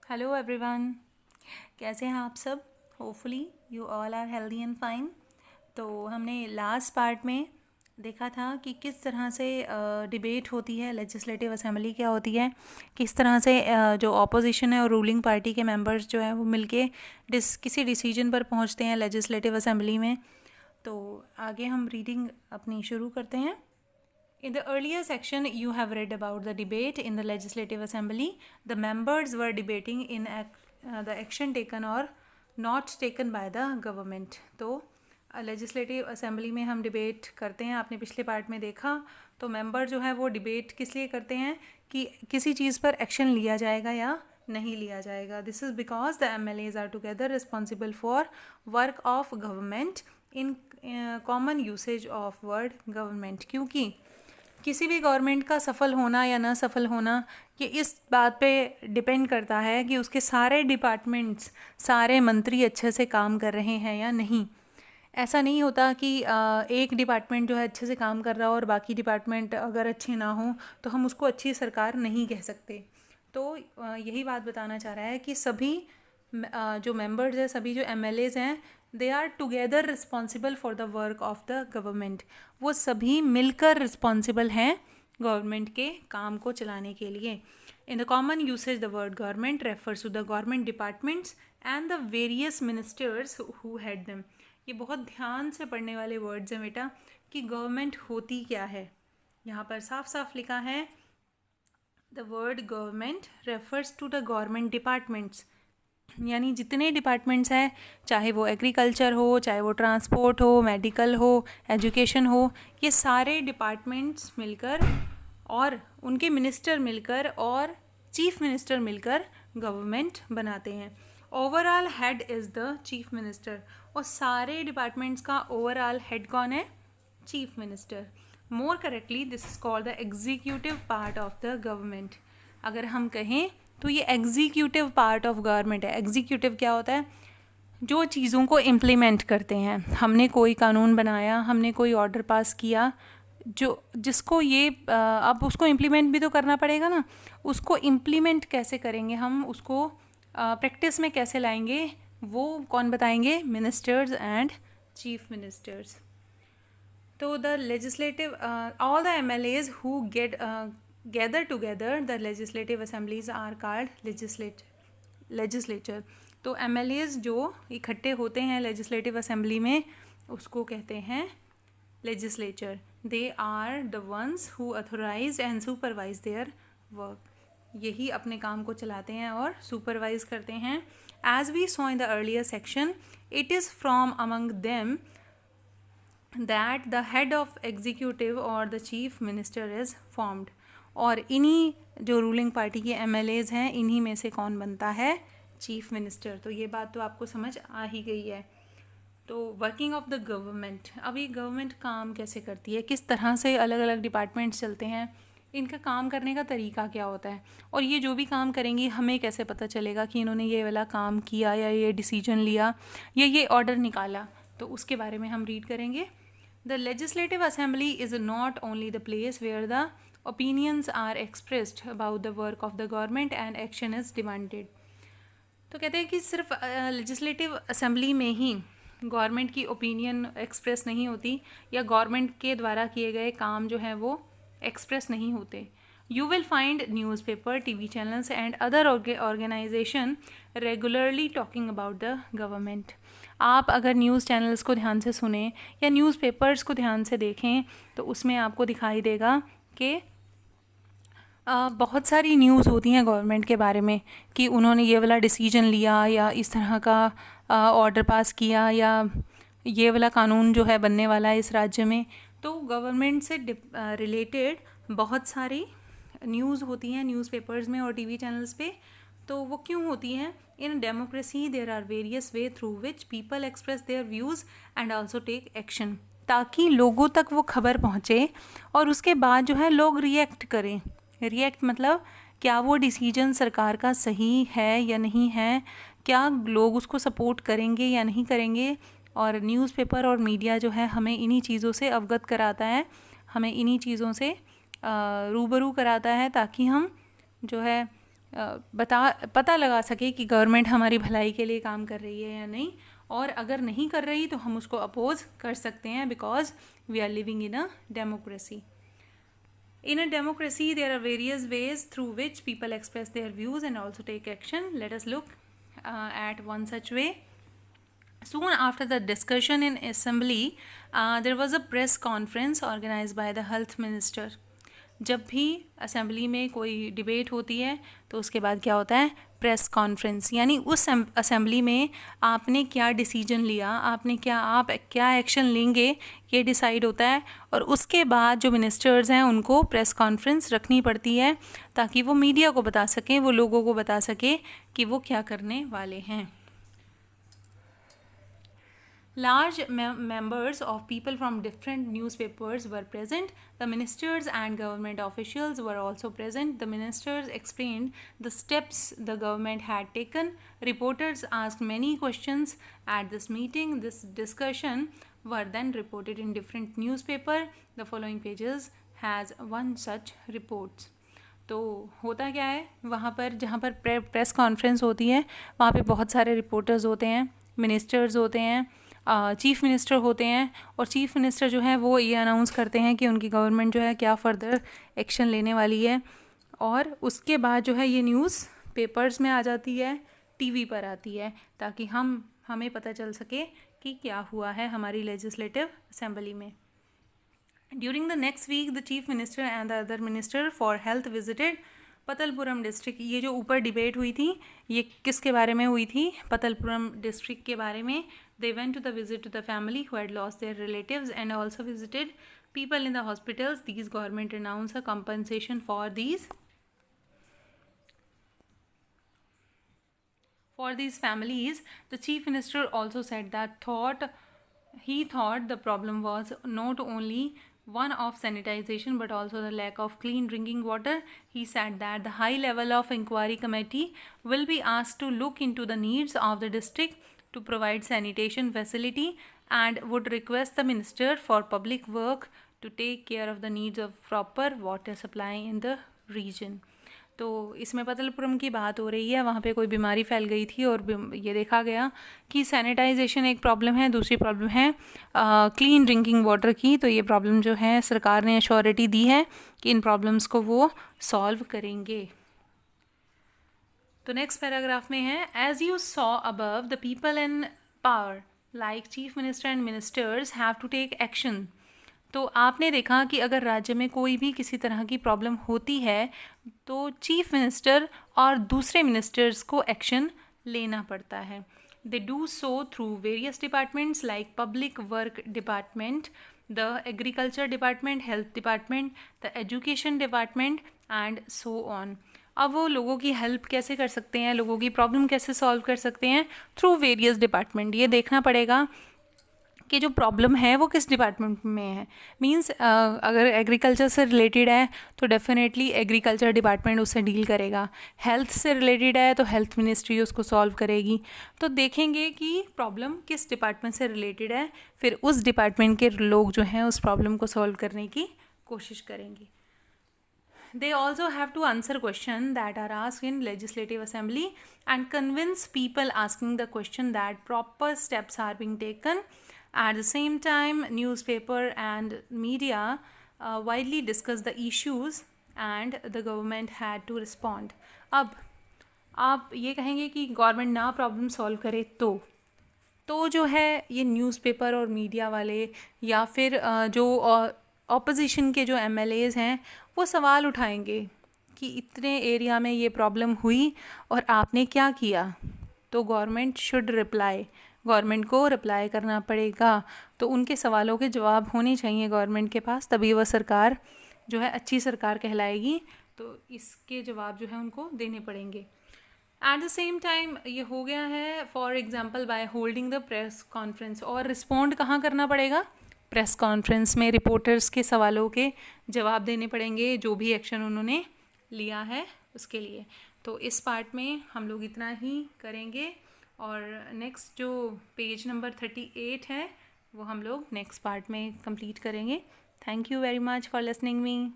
Hello everyone, कैसे हैं आप सब। Hopefully you all are healthy and fine. तो हमने लास्ट पार्ट में देखा था कि किस तरह से डिबेट होती है, लेजिस्लेटिव असेंबली क्या होती है, किस तरह से जो ऑपोजिशन है और रूलिंग पार्टी के मेंबर्स जो है वो मिलके किसी डिसीजन पर पहुंचते हैं लेजिस्लेटिव असेंबली में। तो आगे हम रीडिंग अपनी शुरू करते हैं। In the earlier section, you have read about the debate in the Legislative Assembly. The members were debating in the action taken or not taken by the government. तो legislative assembly में हम debate करते हैं। आपने पिछले part में देखा तो मेंबर जो है वो डिबेट किस लिए करते हैं कि किसी चीज़ पर एक्शन लिया जाएगा या नहीं लिया जाएगा। This is because the MLAs are together responsible for work of government in common usage of word government. क्योंकि किसी भी गवर्नमेंट का सफल होना या ना सफल होना ये इस बात पे डिपेंड करता है कि उसके सारे डिपार्टमेंट्स, सारे मंत्री अच्छे से काम कर रहे हैं या नहीं। ऐसा नहीं होता कि एक डिपार्टमेंट जो है अच्छे से काम कर रहा हो और बाकी डिपार्टमेंट अगर अच्छे ना हो तो हम उसको अच्छी सरकार नहीं कह सकते। तो यही बात बताना चाह रहा है कि सभी जो मेंबर्स हैं, सभी जो MLAs हैं, they are together responsible for the work of the government. वो सभी मिलकर रिस्पॉन्सिबल हैं गवर्नमेंट के काम को चलाने के लिए। In the common usage the word government refers to the government departments and the various ministers who head them. ये बहुत ध्यान से पढ़ने वाले वर्ड्स हैं बेटा कि गवर्नमेंट होती क्या है। यहाँ पर साफ साफ लिखा है the word government refers to the government departments, यानी जितने डिपार्टमेंट्स हैं, चाहे वो एग्रीकल्चर हो, चाहे वो ट्रांसपोर्ट हो, मेडिकल हो, एजुकेशन हो, ये सारे डिपार्टमेंट्स मिलकर और उनके मिनिस्टर मिलकर और चीफ मिनिस्टर मिलकर गवर्नमेंट बनाते हैं। Overall head is the chief minister, और सारे डिपार्टमेंट्स का ओवरऑल हेड कौन है? Chief minister. More correctly this is called the executive part of the government. अगर हम कहें तो ये एग्जीक्यूटिव पार्ट ऑफ गवर्नमेंट है। एग्जीक्यूटिव क्या होता है? जो चीज़ों को इम्प्लीमेंट करते हैं। हमने कोई कानून बनाया, हमने कोई ऑर्डर पास किया, जिसको ये अब उसको इम्प्लीमेंट भी तो करना पड़ेगा ना। उसको इम्प्लीमेंट कैसे करेंगे हम, उसको प्रैक्टिस में कैसे लाएंगे, वो कौन बताएंगे? Ministers and chief ministers. तो the legislative all the MLAs who gather together, the legislative assemblies are called legislature. तो MLAs जो इकट्ठे होते हैं लेजिस्लेटिव असेंबली में उसको कहते हैं legislature. They are the ones who authorize and supervise their work. यही अपने काम को चलाते हैं और सुपरवाइज करते हैं। As we saw in the earlier section, it is from among them that the head of executive or the chief minister is formed. और इन्हीं जो रूलिंग पार्टी के MLAs हैं, इन्हीं में से कौन बनता है? Chief minister. तो ये बात तो आपको समझ आ ही गई है। तो वर्किंग ऑफ द गवर्नमेंट, अब ये गवर्नमेंट काम कैसे करती है, किस तरह से अलग अलग डिपार्टमेंट्स चलते हैं, इनका काम करने का तरीका क्या होता है, और ये जो भी काम करेंगी हमें कैसे पता चलेगा कि इन्होंने ये वाला काम किया या ये डिसीजन लिया या ये ऑर्डर निकाला। तो उसके बारे में हम रीड करेंगे। The legislative assembly is not only the place where the opinions are expressed about the work of the government and action is demanded. तो कहते हैं कि सिर्फ लेजिस्लेटिव असेंबली में ही गवर्नमेंट की ओपिनियन एक्सप्रेस नहीं होती या गवर्नमेंट के द्वारा किए गए काम जो हैं वो एक्सप्रेस नहीं होते। You will find newspaper, TV channels and other organisation regularly talking about the government. आप अगर न्यूज़ चैनल्स को ध्यान से सुने या न्यूज़पेपर्स को ध्यान से देखें तो उसमें आपको दिखाई देगा कि बहुत सारी न्यूज़ होती हैं गवर्नमेंट के बारे में कि उन्होंने ये वाला डिसीजन लिया या इस तरह का ऑर्डर पास किया या ये वाला कानून जो है बनने वाला है इस राज्य में। तो गवर्नमेंट से रिलेटेड बहुत सारी न्यूज़ होती हैं न्यूज़पेपर्स में और TV चैनल्स पे। तो वो क्यों होती हैं? In democracy there are various way through which people express their views and also take action, ताकि लोगों तक वो खबर पहुँचे और उसके बाद जो है लोग रिएक्ट करें। रिएक्ट मतलब क्या वो डिसीजन सरकार का सही है या नहीं है, क्या लोग उसको सपोर्ट करेंगे या नहीं करेंगे। और न्यूज़पेपर और मीडिया जो है हमें इन्हीं चीज़ों से अवगत कराता है, हमें इन्हीं चीज़ों से रूबरू कराता है ताकि हम जो है पता लगा सके कि गवर्नमेंट हमारी भलाई के लिए काम कर रही है या नहीं, और अगर नहीं कर रही तो हम उसको अपोज कर सकते हैं, because we are living in a democracy. In a democracy, there are various ways through which people express their views and also take action. Let us look at one such way. Soon after the discussion in assembly, there was a press conference organized by the health minister. जब भी assembly में कोई debate होती है तो उसके बाद क्या होता है, प्रेस कॉन्फ्रेंस. यानी उस असेंबली में आपने क्या डिसीजन लिया, आप क्या एक्शन लेंगे, ये डिसाइड होता है. और उसके बाद जो मिनिस्टर्स हैं उनको प्रेस कॉन्फ्रेंस रखनी पड़ती है ताकि वो मीडिया को बता सकें, वो लोगों को बता सकें कि वो क्या करने वाले हैं. Large members of people from different newspapers were present. The ministers and government officials were also present. The ministers explained the steps the government had taken. Reporters asked many questions at this meeting. This discussion were then reported in different newspaper. The following pages has one such reports. तो होता क्या है वहाँ पर, जहाँ पर press conference होती है वहाँ पे बहुत सारे रिपोर्टर्स होते हैं, मिनिस्टर्स होते हैं, चीफ़ मिनिस्टर होते हैं. और चीफ़ मिनिस्टर जो है वो ये अनाउंस करते हैं कि उनकी गवर्नमेंट जो है क्या फ़र्दर एक्शन लेने वाली है. और उसके बाद जो है ये न्यूज़ पेपर्स में आ जाती है, टीवी पर आती है, ताकि हमें पता चल सके कि क्या हुआ है हमारी लेजिस्लेटिव असेंबली में. During the next week, the chief minister and the other minister for health visited Patalpuram district. ये जो ऊपर डिबेट हुई थी ये किसके बारे में हुई थी, पतलपुरम डिस्ट्रिक्ट के बारे में. They went to the visit to the family who had lost their relatives and also visited people in the hospitals. These government announced a compensation for these families. The chief minister also said that he thought the problem was not only one of sanitization but also the lack of clean drinking water. He said that the high level of inquiry committee will be asked to look into the needs of the district to provide sanitation facility and would request the minister for public work to take care of the needs of proper water supply in the region. तो इसमें पतलपुरम की बात हो रही है, वहाँ पे कोई बीमारी फैल गई थी और ये देखा गया कि सैनिटाइजेशन एक प्रॉब्लम है, दूसरी प्रॉब्लम है क्लीन ड्रिंकिंग वाटर की. तो ये प्रॉब्लम जो है सरकार ने एश्योरिटी दी है कि इन प्रॉब्लम्स को वो सॉल्व करेंगे. तो नेक्स्ट पैराग्राफ में है, as you saw above the people in power like chief minister and ministers have to take action. तो आपने देखा कि अगर राज्य में कोई भी किसी तरह की प्रॉब्लम होती है तो चीफ मिनिस्टर और दूसरे मिनिस्टर्स को एक्शन लेना पड़ता है. They do so through various departments like public work department, the agriculture department, health department, the education department and so on. अब वो लोगों की हेल्प कैसे कर सकते हैं, लोगों की प्रॉब्लम कैसे सॉल्व कर सकते हैं, थ्रू वेरियस डिपार्टमेंट. ये देखना पड़ेगा कि जो प्रॉब्लम है वो किस डिपार्टमेंट में है. मींस अगर एग्रीकल्चर से रिलेटेड है तो डेफिनेटली एग्रीकल्चर डिपार्टमेंट उससे डील करेगा. हेल्थ से रिलेटेड है तो हेल्थ मिनिस्ट्री उसको सॉल्व करेगी. तो देखेंगे कि प्रॉब्लम किस डिपार्टमेंट से रिलेटेड है, फिर उस डिपार्टमेंट के लोग जो हैं उस प्रॉब्लम को सॉल्व करने की कोशिश करेंगे. They also have to answer questions that are asked in legislative assembly and convince people asking the question that proper steps are being taken. At the same time, newspaper and media widely discuss the issues and the government had to respond. अब आप ये कहेंगे कि government ना problem solve करे तो जो है ये न्यूज़पेपर और मीडिया वाले या फिर जो ऑपोजिशन के जो MLAs हैं वो सवाल उठाएंगे कि इतने एरिया में ये प्रॉब्लम हुई और आपने क्या किया. तो गवर्नमेंट शुड रिप्लाई, गवर्नमेंट को रिप्लाई करना पड़ेगा. तो उनके सवालों के जवाब होने चाहिए गवर्नमेंट के पास, तभी वह सरकार जो है अच्छी सरकार कहलाएगी. तो इसके जवाब जो है उनको देने पड़ेंगे. एट द सेम टाइम ये हो गया है for example by holding the press conference. और रिस्पॉन्ड कहाँ करना पड़ेगा, प्रेस कॉन्फ्रेंस में रिपोर्टर्स के सवालों के जवाब देने पड़ेंगे जो भी एक्शन उन्होंने लिया है उसके लिए. तो इस पार्ट में हम लोग इतना ही करेंगे और नेक्स्ट जो पेज नंबर 38 है वो हम लोग नेक्स्ट पार्ट में कंप्लीट करेंगे. Thank you very much for listening me.